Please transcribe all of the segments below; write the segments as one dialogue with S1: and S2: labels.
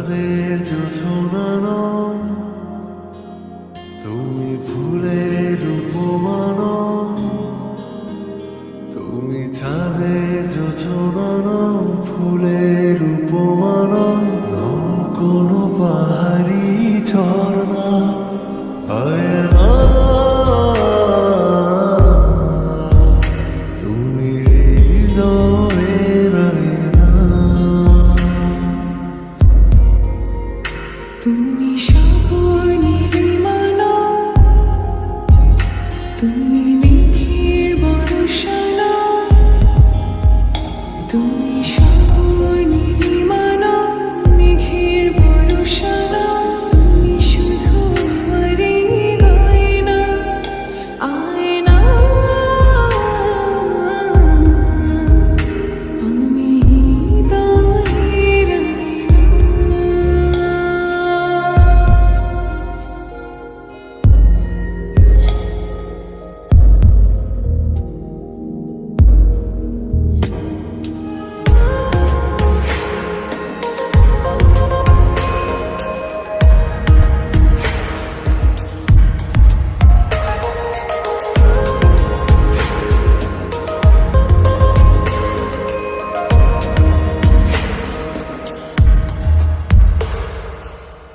S1: চাঁদের জোছনা, তুমি ফুলের উপমান, তুমি চাঁদের জোছনা, ফুলের উপমান, কোনো পাহাড়ি ঝর্ণা হয় না। তুমি হৃদয়ের আয়না,
S2: তুমি সাগর নীলিমালা, তুমি মেঘের বর্ষানা, তুমি সাগর নীলিমালা, মেঘের বর্ষানা, তুমি শুধু আমারই গয়না, আয়না। আমি হৃদয়ের আয়না।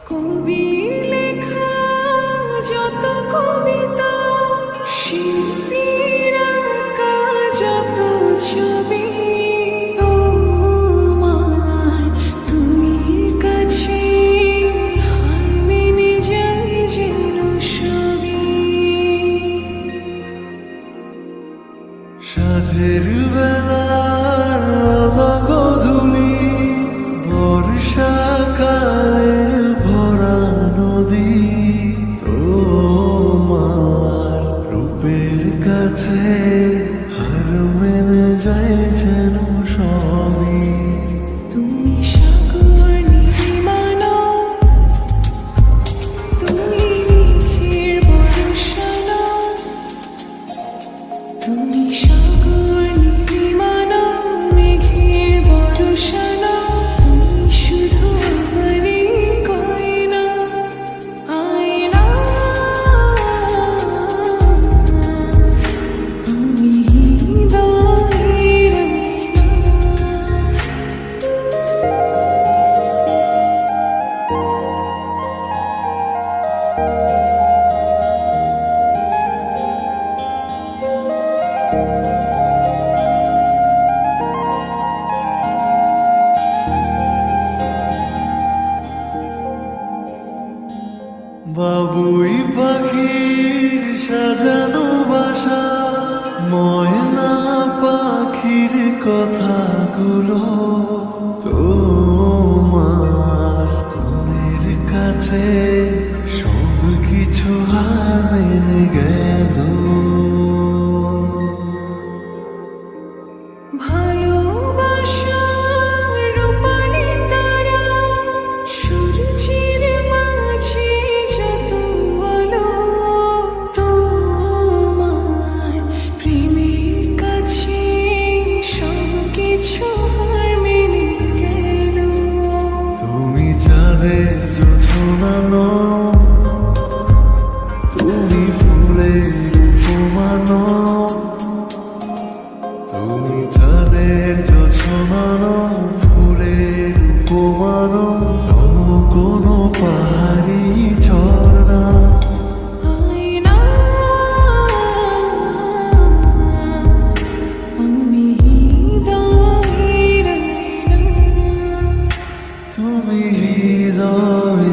S2: কবির লেখা যত কবিতা, শিল্পীর আঁকা যত ছবি, তোমার তুমির কাছে হার মেনে যায় যেন সবই।
S1: সাঁঝের বেলার রাঙা গোধূলি, বর্ষাকালের ভরা নদী, তোমার রূপের কাছে হার মেনে যায় যেন সবই।
S2: তুমি সাগর নীলিমালা, তুমি মেঘের বর্ষানা, তুমি সাগর নীলিমালা, মেঘের বর্ষানা, তুমি শুধু আমারই গয়না, আয়না। আমি হৃদয়ের আয়না।
S1: বাবুই পাখির সাজানো বাসা, ময়না পাখির কথাগুলো তোমার গুণের কাছে সব কিছু হার মেনে গেল।
S2: ভালোবাসার রূপালি তারা, সূর্যের মাঝে যত আলো, তোমার প্রেমের কাছে সব কিছু হার মেনে গেল।
S1: তুমি চাঁদের জোছনা, তুমি ফুলের উপমান, তুমি চাঁদের জোছনা, ফুলের উপমান, কোনো পাহাড়ি ঝর্ণা।
S2: আয়না। আমি হৃদয়ের আয়না।
S1: তুমি হৃদয়